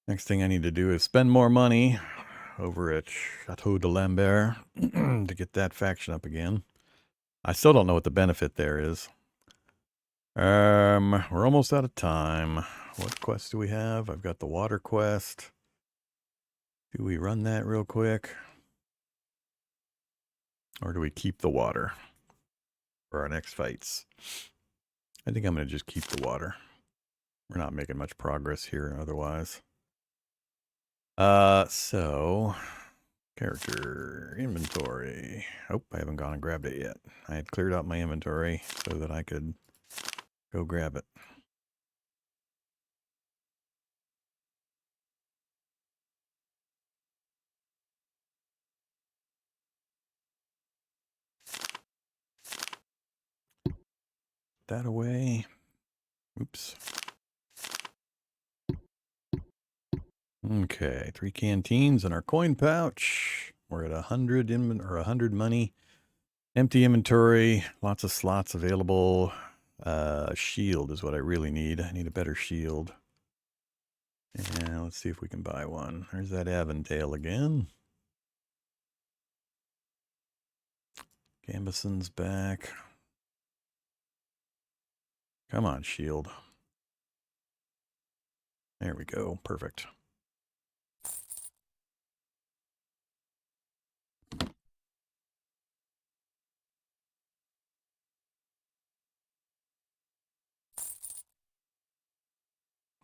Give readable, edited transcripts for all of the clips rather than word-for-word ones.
Next thing I need to do is spend more money over at Chateau de Lambert to get that faction up again. I still don't know what the benefit there is. We're almost out of time. What quest do we have? I've got the water quest. Do we run that real quick? Or do we keep the water for our next fights? I think I'm going to just keep the water. We're not making much progress here otherwise. So character inventory. Oh, I haven't gone and grabbed it yet. I had cleared out my inventory so that I could go grab it. That away. Oops. Okay, 3 canteens in our coin pouch. We're at 100 100 money. Empty inventory, lots of slots available. Shield is what I really need. I need a better shield. And let's see if we can buy one. There's that Aventail again. Gambeson's back. Come on, shield. There we go. Perfect.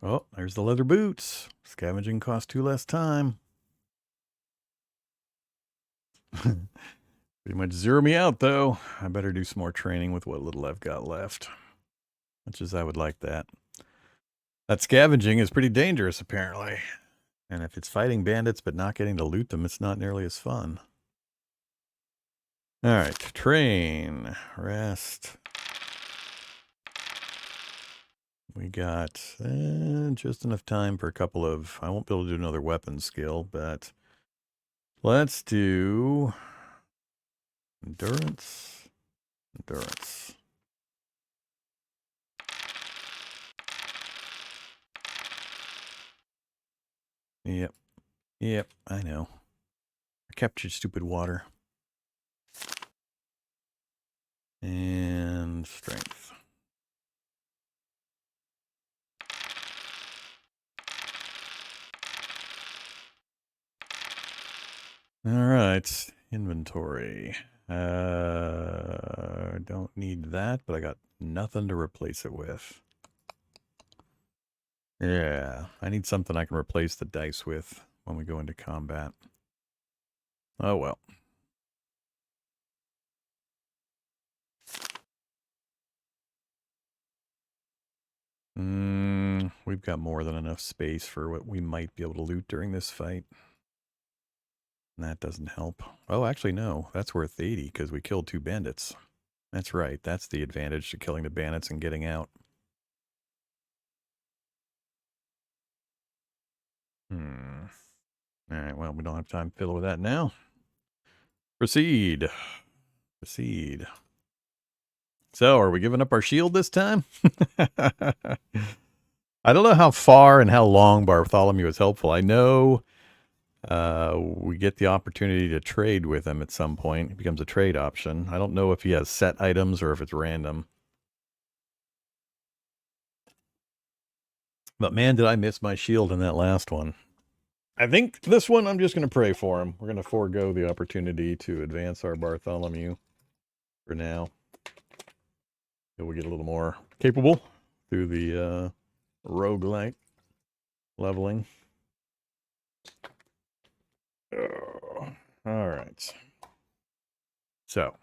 Oh, there's the leather boots. Scavenging costs 2 less time. Pretty much zero me out, though. I better do some more training with what little I've got left. Much as I would like that. That scavenging is pretty dangerous, apparently. And if it's fighting bandits but not getting to loot them, it's not nearly as fun. All right, train, rest. We got just enough time for a couple of... I won't be able to do another weapon skill, but let's do endurance. Endurance. Yep. Yep, I know. I kept your stupid water. And strength. All right, inventory. I don't need that, but I got nothing to replace it with. Yeah, I need something I can replace the dice with when we go into combat. Oh well. We've got more than enough space for what we might be able to loot during this fight. And that doesn't help. Oh, actually, no. That's worth 80 because we killed 2 bandits. That's right. That's the advantage to killing the bandits and getting out. All right, well, we don't have time to fiddle with that now. Proceed. Proceed. So, are we giving up our shield this time? I don't know how far and how long Bartholomew is helpful. I know we get the opportunity to trade with him at some point. It becomes a trade option. I don't know if he has set items or if it's random. But man, did I miss my shield in that last one. I think this one, I'm just going to pray for him. We're going to forego the opportunity to advance our Bartholomew for now. We'll get a little more capable through the roguelike leveling. Oh, all right. So,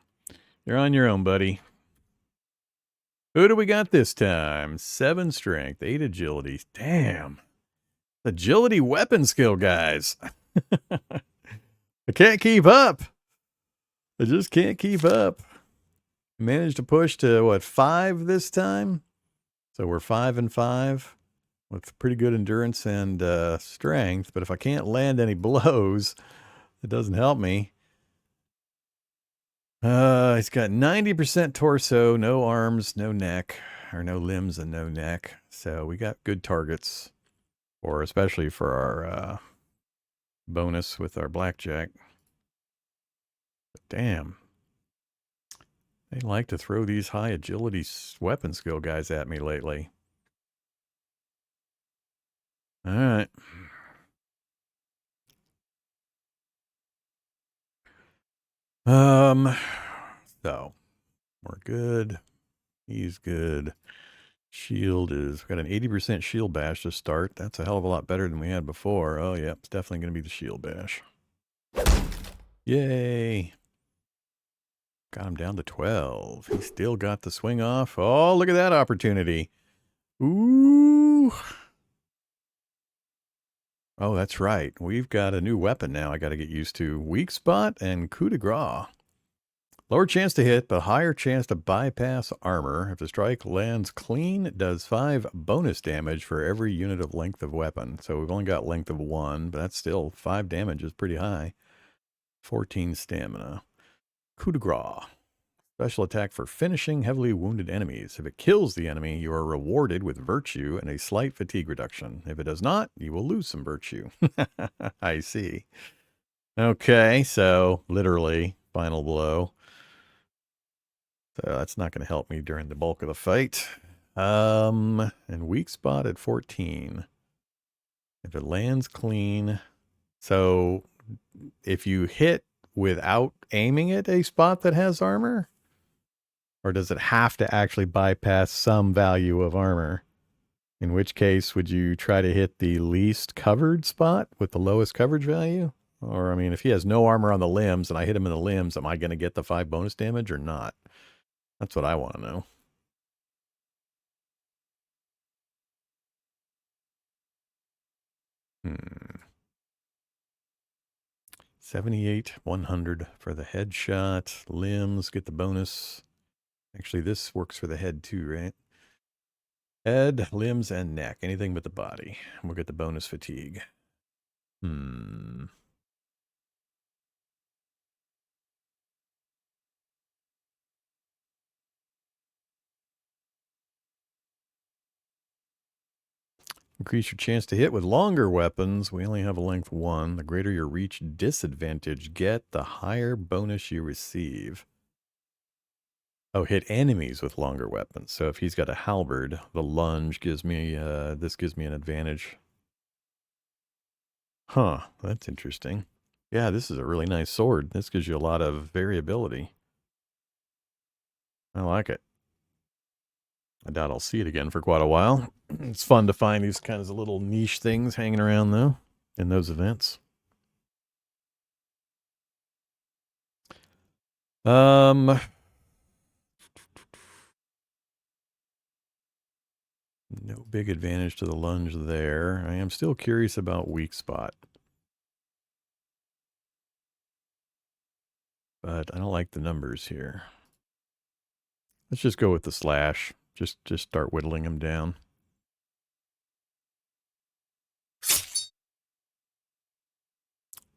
you're on your own, buddy. Who do we got this time? 7 strength, 8 agility. Damn. Agility weapon skill, guys. I can't keep up. I just can't keep up. Managed to push to, what, 5 this time? So we're 5 and 5 with pretty good endurance and strength. But if I can't land any blows, it doesn't help me. He's got 90% torso, no arms, no neck, or no limbs and no neck. So we got good targets Or especially for our bonus with our blackjack. But damn. They like to throw these high agility weapon skill guys at me lately. All right. So we're good. He's good. Shield is, we've got an 80% shield bash to start. That's a hell of a lot better than we had before. Oh, yeah, it's definitely going to be the shield bash. Yay. Got him down to 12. He still got the swing off. Oh, look at that opportunity. Ooh. Oh, that's right. We've got a new weapon now I got to get used to. Weak spot and coup de grace. Lower chance to hit, but higher chance to bypass armor. If the strike lands clean, it does 5 bonus damage for every unit of length of weapon. So we've only got length of 1, but that's still 5 damage is pretty high. 14 stamina. Coup de grace. Special attack for finishing heavily wounded enemies. If it kills the enemy, you are rewarded with virtue and a slight fatigue reduction. If it does not, you will lose some virtue. I see. Okay, so literally, final blow. So that's not going to help me during the bulk of the fight. And weak spot at 14. If it lands clean. So if you hit without aiming at a spot that has armor, or does it have to actually bypass some value of armor? In which case, would you try to hit the least covered spot with the lowest coverage value? Or, I mean, if he has no armor on the limbs and I hit him in the limbs, am I going to get the 5 bonus damage or not? That's what I want to know. Hmm. 78, 100 for the headshot. Limbs, get the bonus. Actually, this works for the head too, right? Head, limbs, and neck. Anything but the body. We'll get the bonus fatigue. Increase your chance to hit with longer weapons. We only have a length 1. The greater your reach disadvantage get, the higher bonus you receive. Oh, hit enemies with longer weapons. So if he's got a halberd, the lunge gives me, this gives me an advantage. Huh, that's interesting. Yeah, this is a really nice sword. This gives you a lot of variability. I like it. I doubt I'll see it again for quite a while. It's fun to find these kinds of little niche things hanging around, though, in those events. No big advantage to the lunge there. I am still curious about weak spot. But I don't like the numbers here. Let's just go with the slash. Just start whittling him down.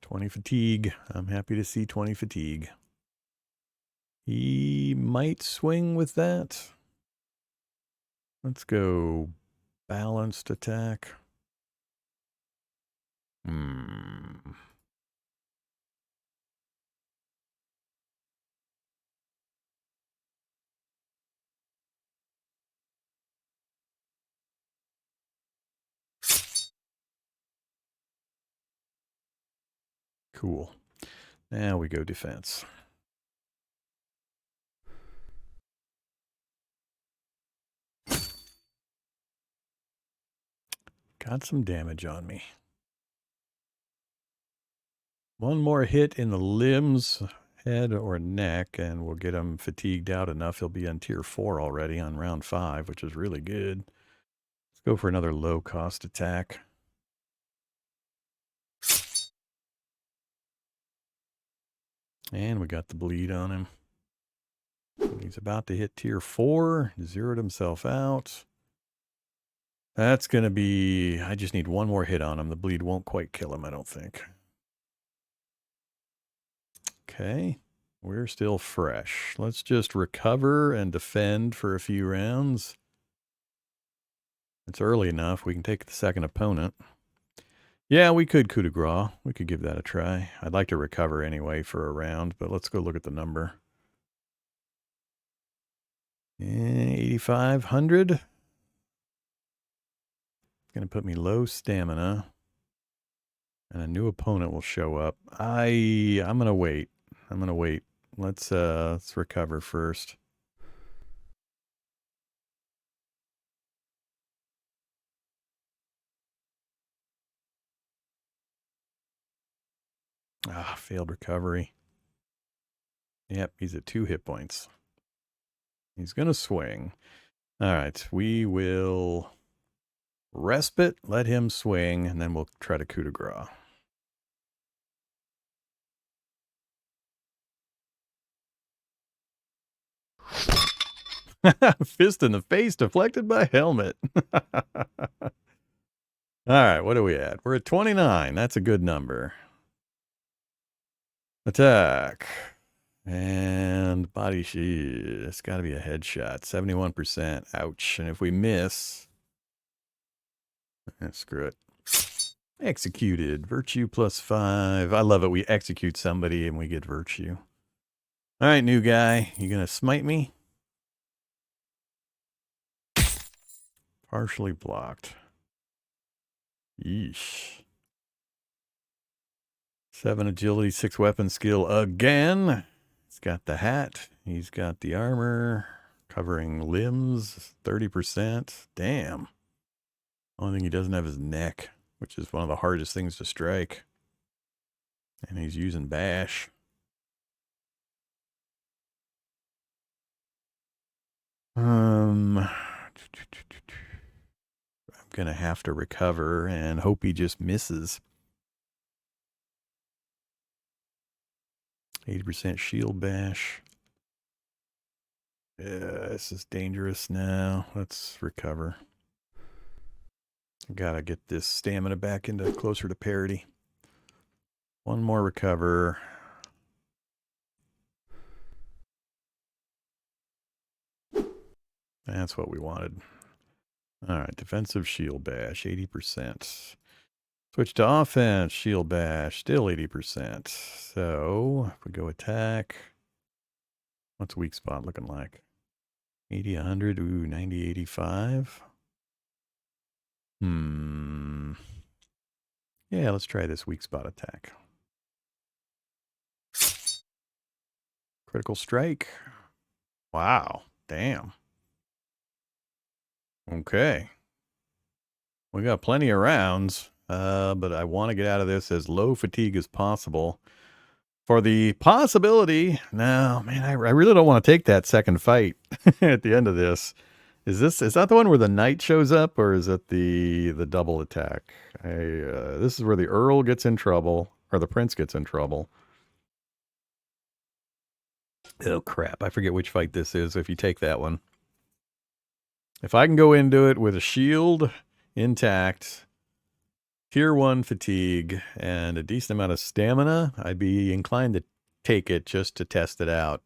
$20 fatigue. I'm happy to see 20 fatigue. He might swing with that. Let's go balanced attack. Cool. Now we go defense. Got some damage on me. One more hit in the limbs, head or neck, and we'll get him fatigued out enough. He'll be on tier 4 already on round 5, which is really good. Let's go for another low-cost attack. And we got the bleed on him. He's about to hit tier 4. Zeroed himself out. That's going to be... I just need one more hit on him. The bleed won't quite kill him, I don't think. Okay. We're still fresh. Let's just recover and defend for a few rounds. It's early enough. We can take the second opponent. Yeah, we could coup de grace. We could give that a try. I'd like to recover anyway for a round, but let's go look at the number. 8,500. Gonna put me low stamina. And a new opponent will show up. I'm gonna wait. I'm gonna wait. Let's recover first. Ah, failed recovery. Yep, he's at 2 hit points. He's gonna swing. All right, we will respite, let him swing, and then we'll try to coup de grace. Fist in the face, deflected by helmet. All right, what are we at? We're at 29. That's a good number. Attack. And body sheet. It's got to be a headshot. 71%. Ouch. And if we miss, screw it. Executed. Virtue +5. I love it. We execute somebody and we get virtue. All right, new guy. You going to smite me? Partially blocked. Yeesh. 7 agility, 6 weapon skill again. He's got the hat. He's got the armor. Covering limbs. 30%. Damn. Only thing he doesn't have is neck, which is one of the hardest things to strike. And he's using bash. I'm gonna have to recover and hope he just misses. 80% shield bash. Yeah, this is dangerous now. Let's recover. Gotta get this stamina back into closer to parity. One more recover. That's what we wanted. All right, defensive shield bash, 80%. Switch to offense, shield bash, still 80%. So, if we go attack, what's weak spot looking like? 80, 100, ooh, 90, 85. Yeah, let's try this weak spot attack. Critical strike. Wow, damn. Okay. We got plenty of rounds, but I want to get out of this as low fatigue as possible. For the possibility, no, man, I really don't want to take that second fight at the end of this. Is that the one where the knight shows up, or is it the double attack? This is where the earl gets in trouble, or the prince gets in trouble. Oh crap! I forget which fight this is. If you take that one, if I can go into it with a shield intact, tier 1 fatigue, and a decent amount of stamina, I'd be inclined to take it just to test it out.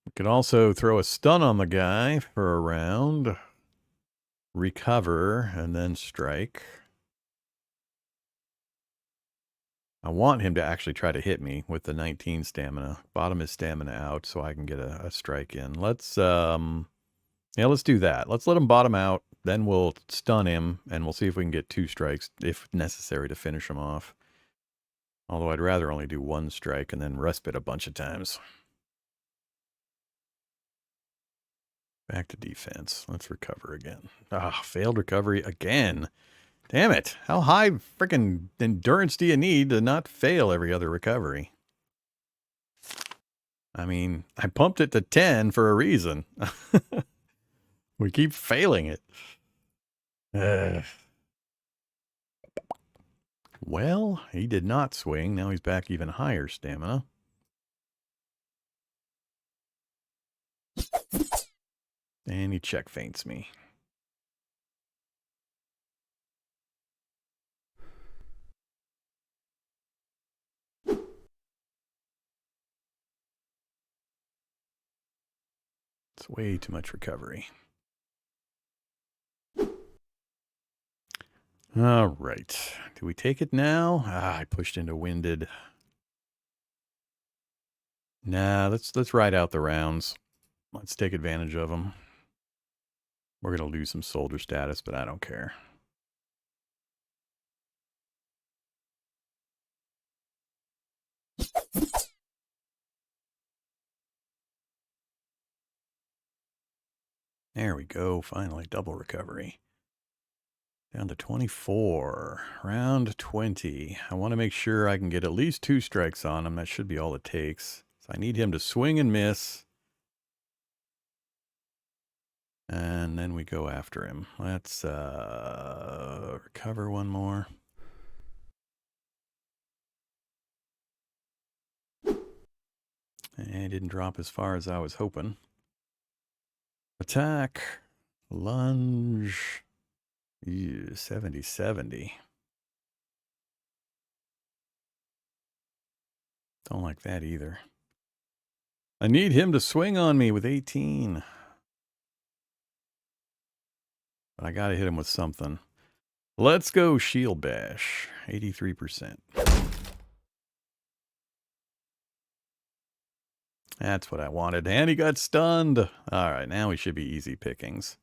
We can also throw a stun on the guy for a round, recover, and then strike. I want him to actually try to hit me with the 19 stamina. Bottom his stamina out so I can get a strike in. Let's do that. Let's let him bottom out. Then we'll stun him, and we'll see if we can get 2 strikes, if necessary, to finish him off. Although I'd rather only do 1 strike and then respite a bunch of times. Back to defense. Let's recover again. Failed recovery again. Damn it. How high freaking endurance do you need to not fail every other recovery? I mean, I pumped it to 10 for a reason. We keep failing it. Well, he did not swing. Now he's back even higher stamina. And he check feints me. It's way too much recovery. All right. Do we take it now? Ah, I pushed into winded. Nah, let's ride out the rounds. Let's take advantage of them. We're going to lose some soldier status, but I don't care. There we go. Finally, double recovery. Down to 24. Round 20. I want to make sure I can get at least 2 strikes on him. That should be all it takes. So I need him to swing and miss. And then we go after him. Let's recover one more. And it didn't drop as far as I was hoping. Attack. Lunge. 70-70. Don't like that either. I need him to swing on me with 18. But I got to hit him with something. Let's go shield bash. 83%. That's what I wanted. And he got stunned. All right, now we should be easy pickings.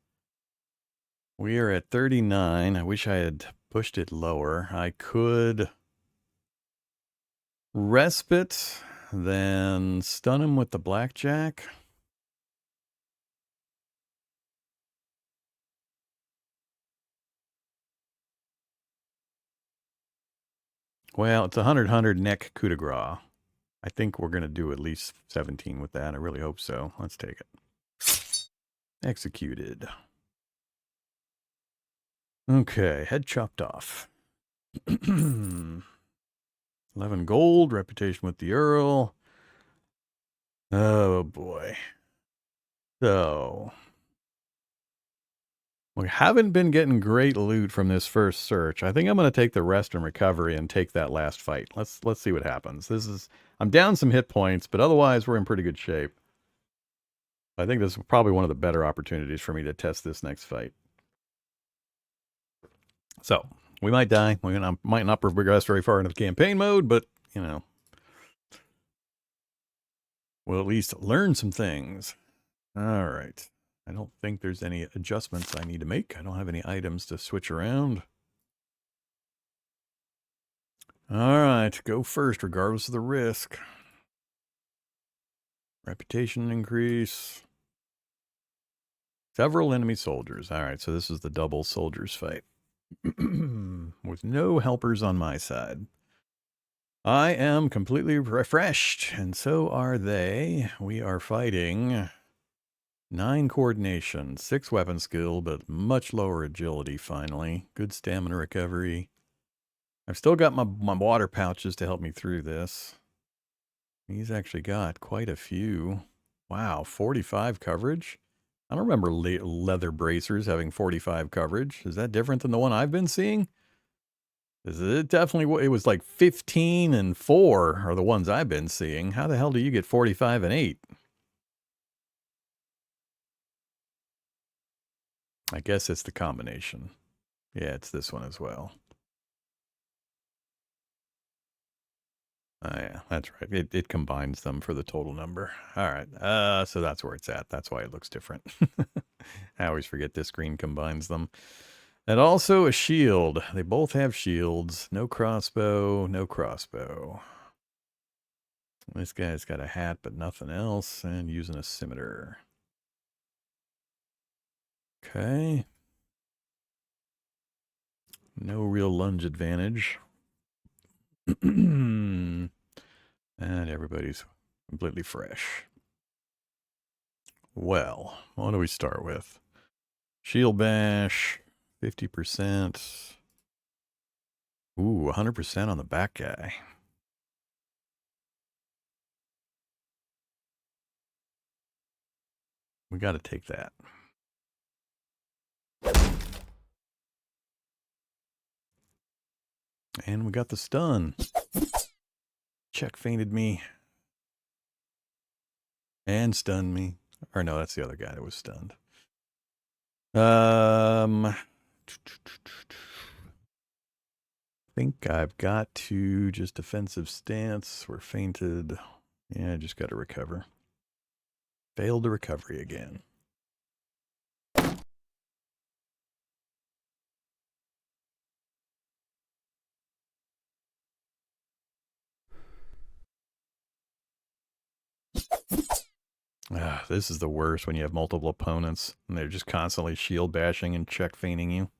We are at 39. I wish I had pushed it lower. I could respite, then stun him with the blackjack. Well, it's 100-100 neck coup de grace. I think we're going to do at least 17 with that. I really hope so. Let's take it. Executed. Okay, head chopped off. 11 gold, reputation with the Earl. Oh, boy. So, we haven't been getting great loot from this first search. I think I'm going to take the rest and recovery and take that last fight. Let's see what happens. I'm down some hit points, but otherwise we're in pretty good shape. I think this is probably one of the better opportunities for me to test this next fight. So, we might die. We might not progress very far into the campaign mode, but, you know, we'll at least learn some things. All right. I don't think there's any adjustments I need to make. I don't have any items to switch around. All right. Go first, regardless of the risk. Reputation increase. Several enemy soldiers. All right. So this is the double soldiers fight. With no helpers on my side. I am completely refreshed, and so are they. We are fighting 9 coordination, 6 weapon skill, but much lower agility finally. Good stamina recovery. I've still got my water pouches to help me through this. He's actually got quite a few. Wow, 45 coverage? I don't remember leather bracers having 45 coverage. Is that different than the one I've been seeing? It definitely, it was like 15 and 4 are the ones I've been seeing. How the hell do you get 45 and 8? I guess it's the combination. Yeah, it's this one as well. Oh, yeah, that's right. It combines them for the total number. All right. So that's where it's at. That's why it looks different. I always forget this screen combines them. And also a shield. They both have shields. No crossbow, no crossbow. This guy's got a hat, but nothing else, and using a scimitar. Okay. No real lunge advantage. And everybody's completely fresh. Well, what do we start with? Shield bash, 50%. Ooh, 100% on the back guy. We got to take that. And we got the stun. Check fainted me. And stunned me. Or no, that's the other guy that was stunned. Think I've got to just defensive stance. We're fainted. Yeah, just got to recover. Failed the recovery again. This is the worst when you have multiple opponents and they're just constantly shield bashing and check feigning you.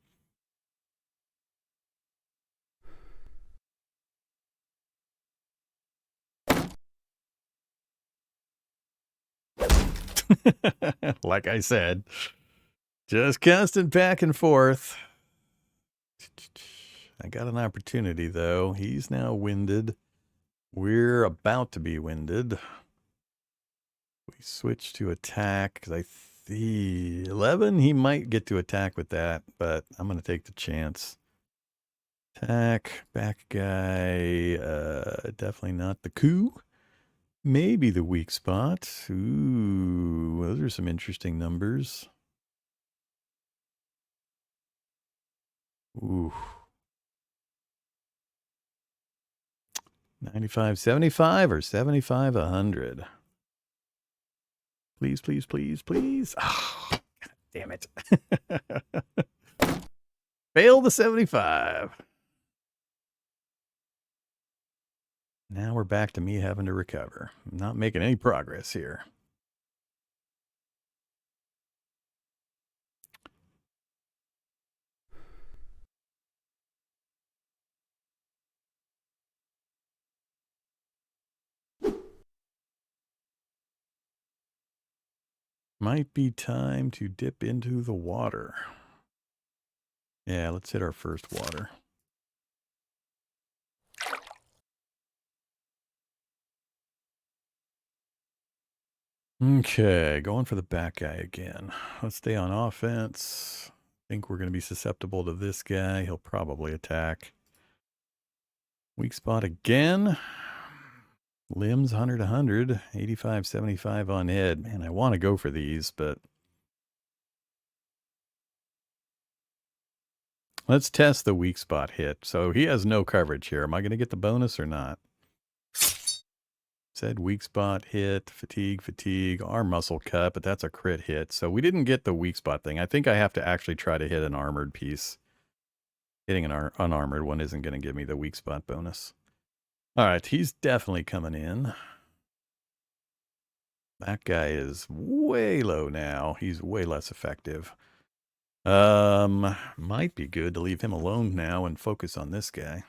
Like I said, just constant back and forth. I got an opportunity, though. He's now winded. We're about to be winded. We switch to attack, because I see 11, he might get to attack with that, but I'm going to take the chance. Attack, back guy, definitely not the coup. Maybe the weak spot. Ooh, those are some interesting numbers. Ooh. 95, 75 or 75, 100. Please, please, please, please. Oh, God damn it. Fail the 75. Now we're back to me having to recover. I'm not making any progress here. Might be time to dip into the water. Yeah, let's hit our first water. Okay, going for the back guy again. Let's stay on offense. I think we're going to be susceptible to this guy. He'll probably attack. Weak spot again. Limbs 100, 100. 85, 75 on head. Man, I want to go for these, but let's test the weak spot hit. So he has no coverage here. Am I going to get the bonus or not? Said weak spot hit, fatigue, fatigue, arm muscle cut, but that's a crit hit. So we didn't get the weak spot thing. I think I have to actually try to hit an armored piece. Hitting an unarmored one isn't going to give me the weak spot bonus. All right, he's definitely coming in. That guy is way low now. He's way less effective. Might be good to leave him alone now and focus on this guy.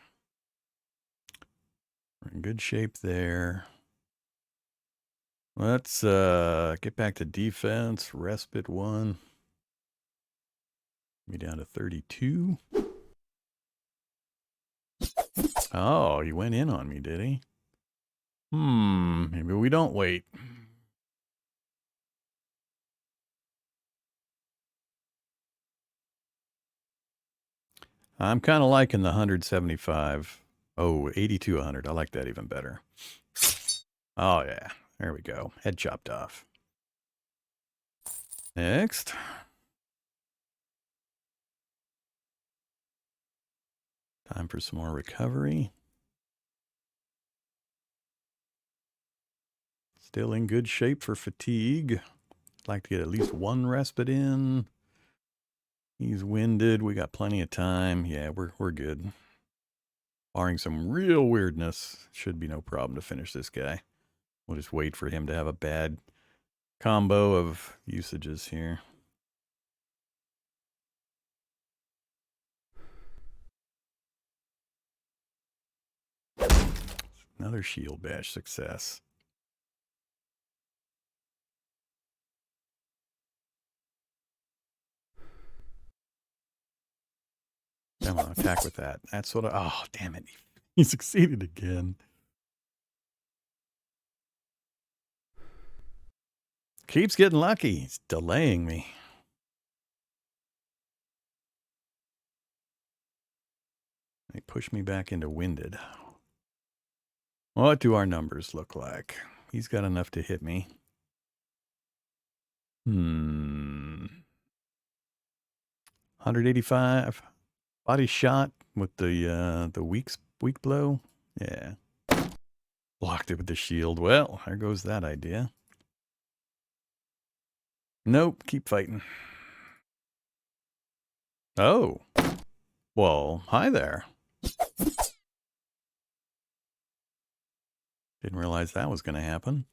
We're in good shape there. Let's get back to defense. Respite 1. Me down to 32. Oh, he went in on me, did he? Maybe we don't wait. I'm kind of liking the 175. Oh, 82, 100. I like that even better. Oh, yeah. There we go. Head chopped off. Next. Time for some more recovery. Still in good shape for fatigue. Like to get at least one respite in. He's winded. We got plenty of time. Yeah, we're good. Barring some real weirdness, should be no problem to finish this guy. We'll just wait for him to have a bad combo of usages here. Another shield bash success. I'm going to attack with that. That's what oh, damn it. He succeeded again. Keeps getting lucky. He's delaying me. They push me back into winded. What do our numbers look like? He's got enough to hit me. 185. Body shot. with the weak blow. Yeah. Blocked it with the shield. Well, there goes that idea. Nope, keep fighting. Oh. Well, hi there. Didn't realize that was going to happen.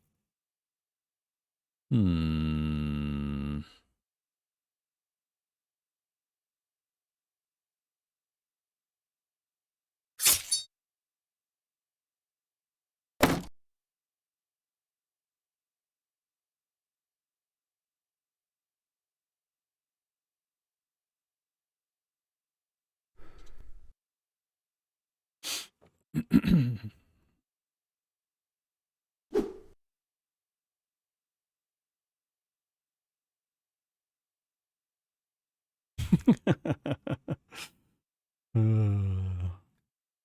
Hmm.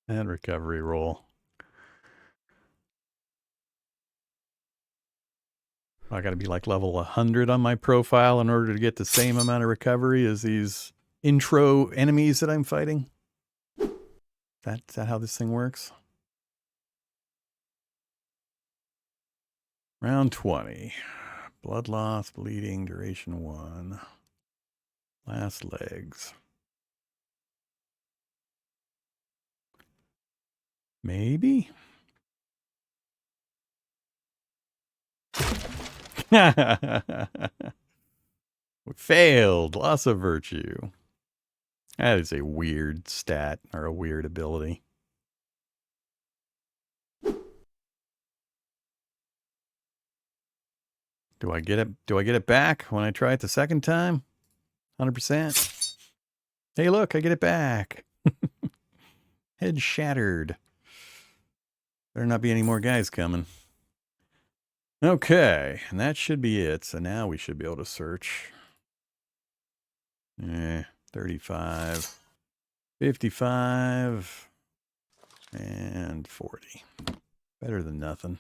And recovery roll. I got to be like level 100 on my profile in order to get the same amount of recovery as these intro enemies that I'm fighting. Is that how this thing works? Round 20. Blood loss, bleeding, duration 1. Last legs. Maybe? We failed. Loss of virtue. That is a weird stat or a weird ability. Do I get it? Do I get it back when I try it the second time? 100%. Hey, look, I get it back. Head shattered. Better not be any more guys coming. Okay, and that should be it. So now we should be able to search. 35, 55, and 40. Better than nothing.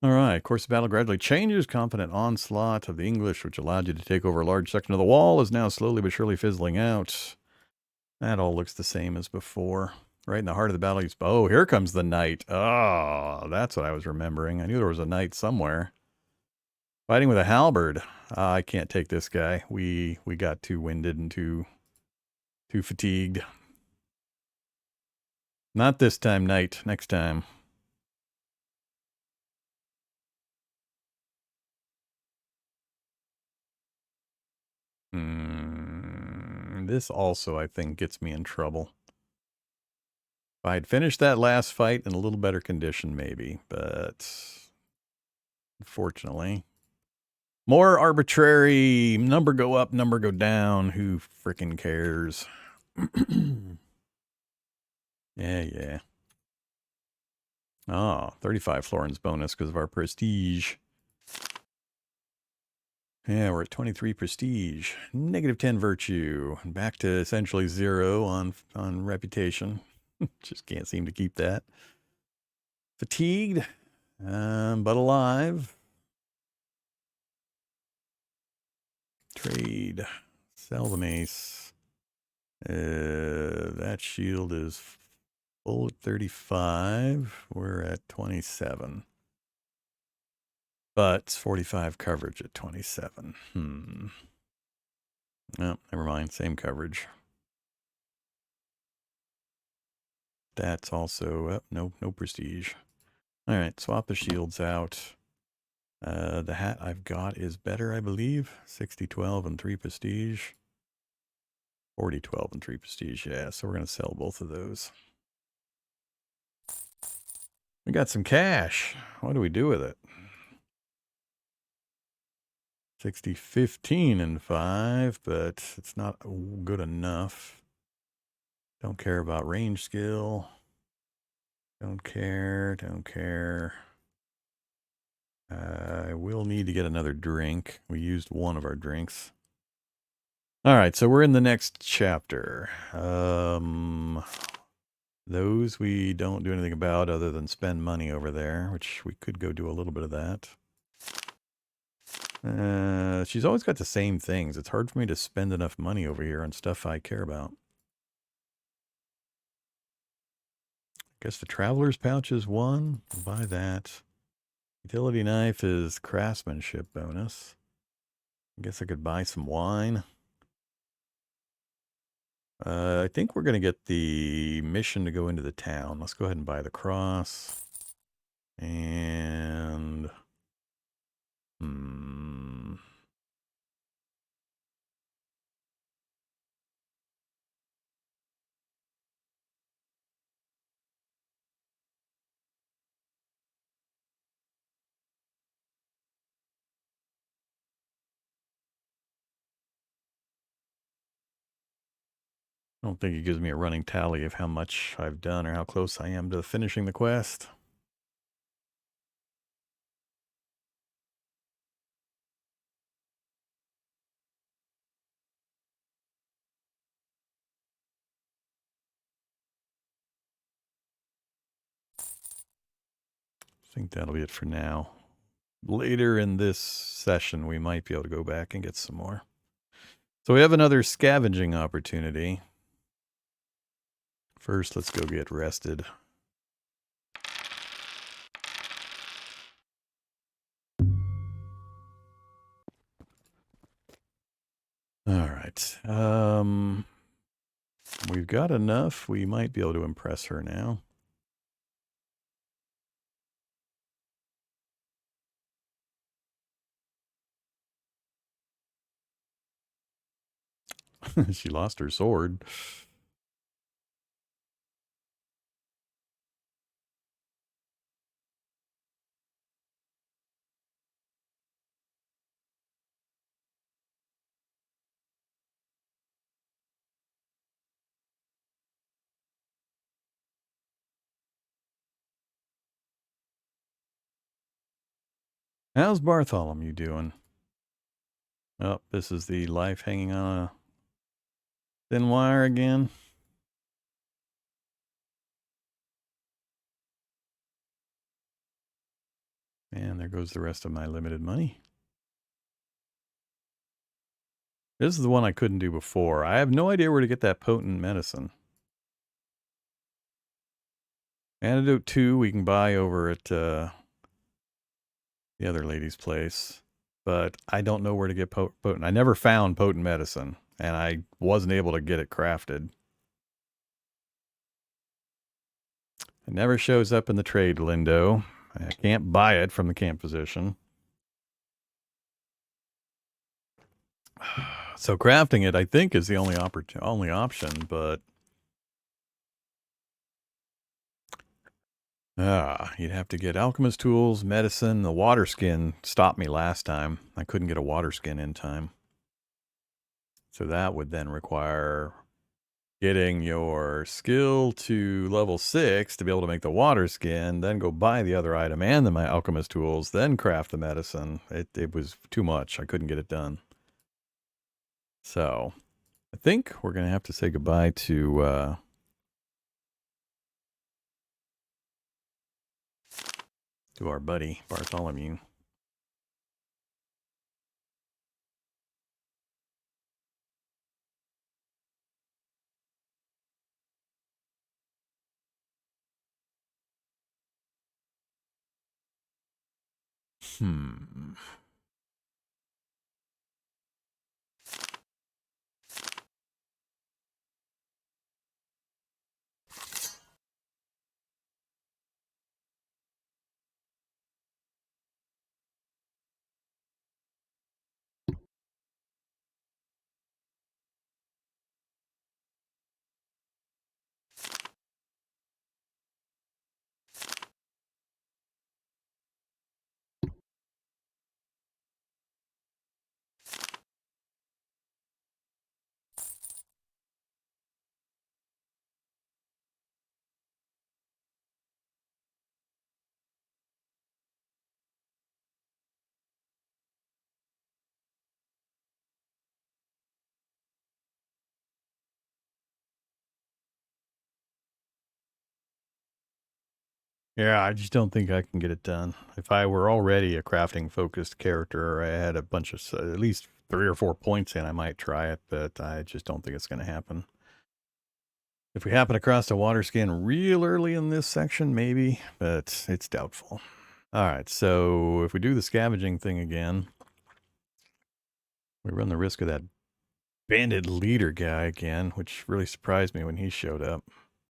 All right, course of battle gradually changes. Confident onslaught of the English, which allowed you to take over a large section of the wall, is now slowly but surely fizzling out. That all looks the same as before. Right in the heart of the battle. Oh, here comes the knight. Oh, that's what I was remembering. I knew there was a knight somewhere. Fighting with a halberd. I can't take this guy. We got too winded and too fatigued. Not this time, knight. Next time. This also, I think, gets me in trouble. If I had finished that last fight in a little better condition, maybe. But unfortunately, more arbitrary. Number go up, number go down. Who frickin' cares? Yeah. Oh, 35 florins bonus because of our prestige. Yeah, we're at 23 prestige. Negative 10 virtue. Back to essentially 0 on reputation. Just can't seem to keep that. Fatigued, but alive. Trade. Sell the mace. That shield is full at 35. We're at 27. But it's 45 coverage at 27. No, never mind. Same coverage. That's also no prestige. All right, swap the shields out. The hat I've got is better, I believe. 60-12 and 3 prestige. 40-12 and 3 prestige, yeah. So we're going to sell both of those. We got some cash. What do we do with it? 60-15 and 5, but it's not good enough. Don't care about range skill. Don't care. I will need to get another drink. We used one of our drinks. All right, so we're in the next chapter. Those we don't do anything about other than spend money over there, which we could go do a little bit of that. She's always got the same things. It's hard for me to spend enough money over here on stuff I care about. Guess the traveler's pouch is one. We'll buy that. Utility knife is craftsmanship bonus. I guess I could buy some wine. I think we're going to get the mission to go into the town. Let's go ahead and buy the cross. And... I don't think it gives me a running tally of how much I've done or how close I am to finishing the quest. I think that'll be it for now. Later in this session, we might be able to go back and get some more. So we have another scavenging opportunity. First, let's go get rested. All right. We've got enough. We might be able to impress her now. She lost her sword. How's Bartholomew doing? Oh, this is the life hanging on a thin wire again. And there goes the rest of my limited money. This is the one I couldn't do before. I have no idea where to get that potent medicine. Antidote 2 we can buy over at the other lady's place. But I don't know where to get potent. I never found potent medicine. And I wasn't able to get it crafted. It never shows up in the trade window. I can't buy it from the camp physician. So crafting it, I think, is the only option, but you'd have to get alchemist tools, medicine. The water skin stopped me last time. I couldn't get a water skin in time. So that would then require getting your skill to level 6 to be able to make the water skin, then go buy the other item and my alchemist tools, then craft the medicine. It was too much. I couldn't get it done. So I think we're going to have to say goodbye to our buddy Bartholomew. Yeah, I just don't think I can get it done. If I were already a crafting focused character, I had a bunch of at least 3 or 4 points in, I might try it, but I just don't think it's going to happen. If we happen across a water skin real early in this section, maybe, but it's doubtful. All right, so if we do the scavenging thing again, we run the risk of that bandit leader guy again, which really surprised me when he showed up.